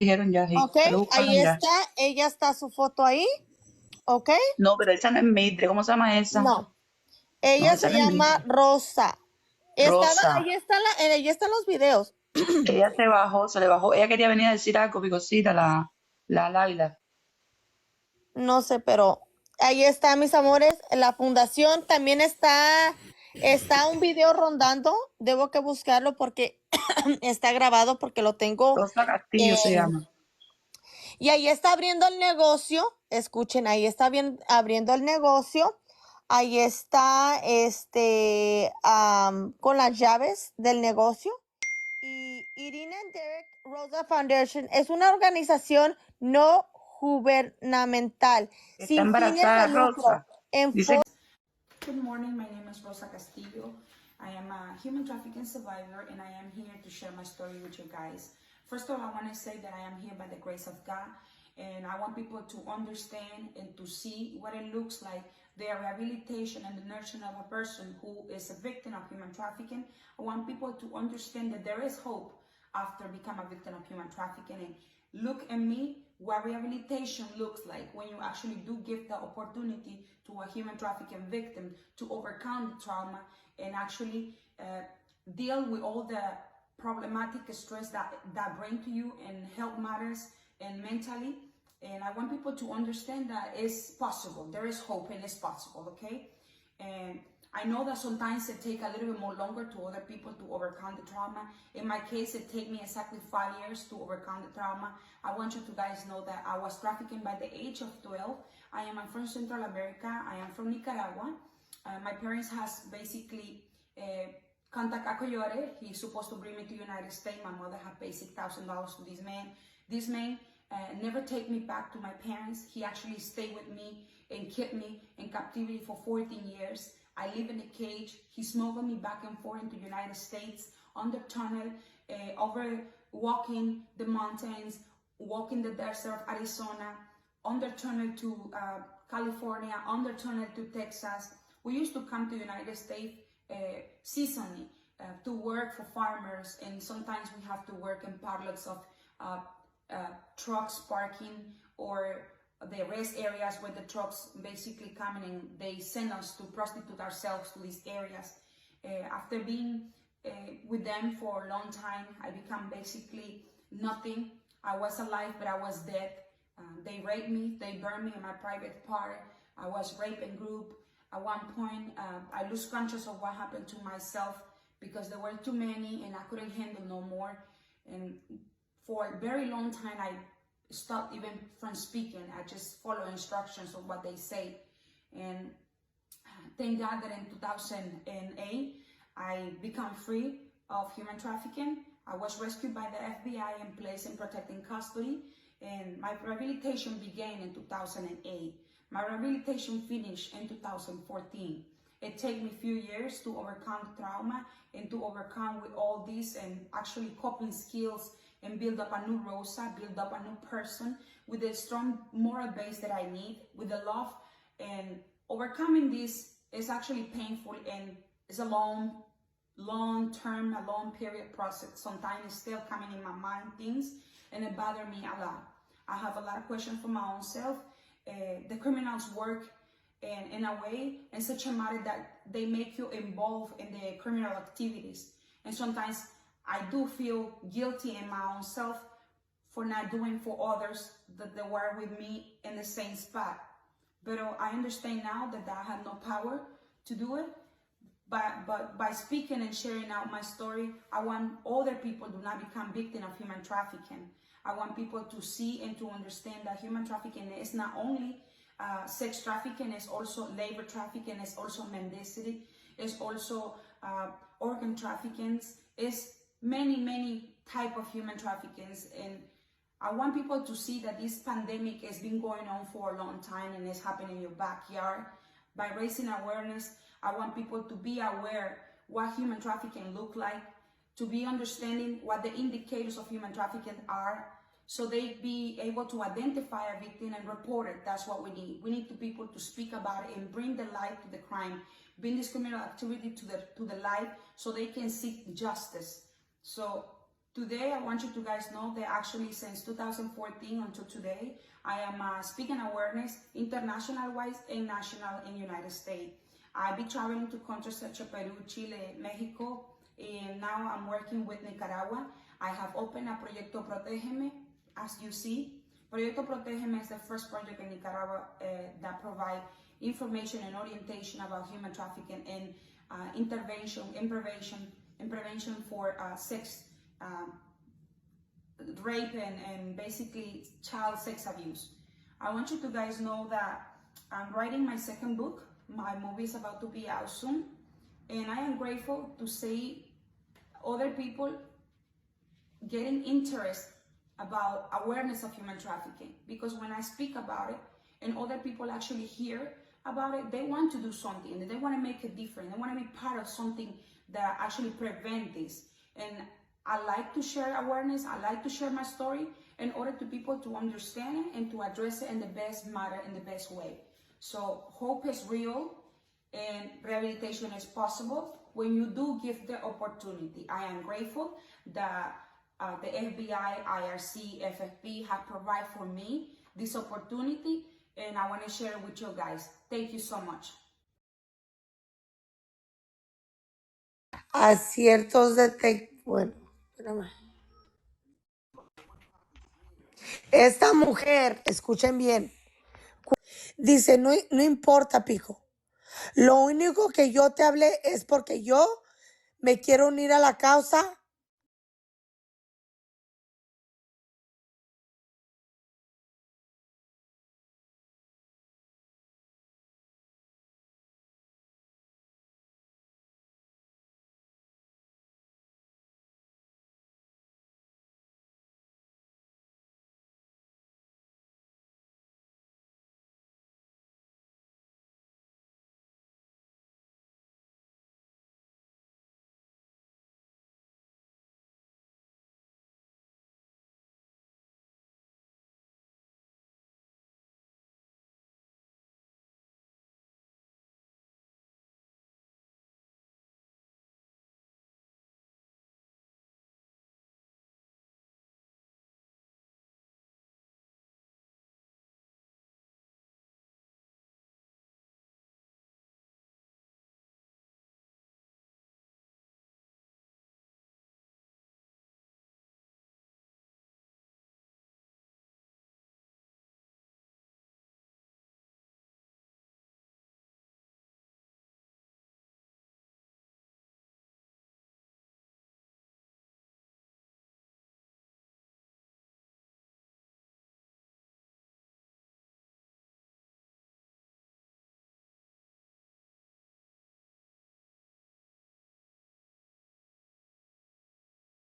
dijeron ya, sí. Ok, Ya lo ahí buscaron ya. está, ella está su foto ahí, ok. No, pero esa no es Maidre. ¿Cómo se llama esa? No, No, ella esa se no es llama Maidre. Rosa. Estaba, Rosa. ahí están los videos. Ella se bajó, se le bajó. Ella quería venir a decir algo, Picosita, la Laila. No sé, pero ahí está, mis amores. La fundación también está un video rondando. Debo que buscarlo porque está grabado porque lo tengo Rosa Castillo se en... llama. Y ahí está abriendo el negocio. Escuchen, ahí está abriendo el negocio. Ahí está, con las llaves del negocio. Y Irina and Derek Rosa Foundation es una organización no gubernamental Está sin fines de embarazada lucro. Rosa. Dice Good morning, my name is Rosa Castillo. I am a human trafficking survivor and I am here to share my story with you guys. First of all, I want to say that I am here by the grace of God and I want people to understand and to see what it looks like, the rehabilitation and the nurturing of a person who is a victim of human trafficking. I want people to understand that there is hope after becoming a victim of human trafficking. And look at me, what rehabilitation looks like when you actually do give the opportunity to a human trafficking victim to overcome the trauma and actually deal with all the problematic stress that bring to you in health matters and mentally. And I want people to understand that it's possible. There is hope and it's possible, okay? And I know that sometimes it takes a little bit more longer to other people to overcome the trauma. In my case, it took me exactly 5 years to overcome the trauma. I want you to guys know that I was trafficking by the age of 12. I am from Central America. I am from Nicaragua. My parents has basically contact a coyote. He's supposed to bring me to United States. My mother had paid $6,000 to this man. This man never take me back to my parents. He actually stayed with me and kept me in captivity for 14 years. I live in a cage. He smuggled me back and forth into the United States, on the tunnel, over walking the mountains, walking the desert of Arizona, on the tunnel to California, on the tunnel to Texas. We used to come to the United States seasonally to work for farmers, and sometimes we have to work in pilots of trucks parking or the rest areas where the trucks basically come in and they send us to prostitute ourselves to these areas. After being with them for a long time, I become basically nothing. I was alive, but I was dead. They raped me, they burned me in my private part. I was raped in group. At one point, I lose conscious of what happened to myself because there were too many and I couldn't handle no more. And for a very long time, I stopped even from speaking. I just follow instructions of what they say. And thank God that in 2008, I become free of human trafficking. I was rescued by the FBI and placed in protecting custody. And my rehabilitation began in 2008. My rehabilitation finished in 2014. It took me a few years to overcome trauma and to overcome with all this and actually coping skills and build up a new Rosa, build up a new person with a strong moral base that I need, with the love. And overcoming this is actually painful and it's a long-term, a long period process. Sometimes it's still coming in my mind, things, and it bothers me a lot. I have a lot of questions for my own self. The criminals work in a way, in such a manner that they make you involved in the criminal activities. And sometimes I do feel guilty in my own self for not doing for others that they were with me in the same spot. But I understand now that I have no power to do it. But by speaking and sharing out my story, I want other people to not become victims of human trafficking. I want people to see and to understand that human trafficking is not only sex trafficking, it's also labor trafficking, it's also mendicity, it's also organ trafficking, it's many type of human traffickings. And I want people to see that this pandemic has been going on for a long time and it's happening in your backyard. By raising awareness, I want people to be aware what human trafficking look like, to be understanding what the indicators of human trafficking are, so they be able to identify a victim and report it. That's what we need. We need to people to speak about it and bring the light to the crime, bring this criminal activity to the light so they can seek justice. So Today, I want you to guys know that actually since 2014 until today, I am speaking awareness international-wise and national in United States. I've been traveling to countries such as Peru, Chile, Mexico, and now I'm working with Nicaragua. I have opened a Proyecto Protégeme, as you see. Proyecto Protégeme is the first project in Nicaragua that provides information and orientation about human trafficking and intervention and prevention for sex, rape and basically child sex abuse. I want you to guys know that I'm writing my second book. My movie is about to be out soon, and I am grateful to see other people getting interest about awareness of human trafficking, because when I speak about it and other people actually hear about it, they want to do something, they want to make a difference, they want to be part of something that actually prevent this. And I like to share awareness, I like to share my story in order to people to understand it and to address it in the best manner, in the best way. So hope is real and rehabilitation is possible when you do give the opportunity. I am grateful that the FBI, IRC, FFP have provided for me this opportunity, and I want to share it with you guys. Thank you so much. A ciertos detectives. Bueno, espérame. Esta mujer, escuchen bien, dice, no, no importa, Pico. Lo único que yo te hablé es porque yo me quiero unir a la causa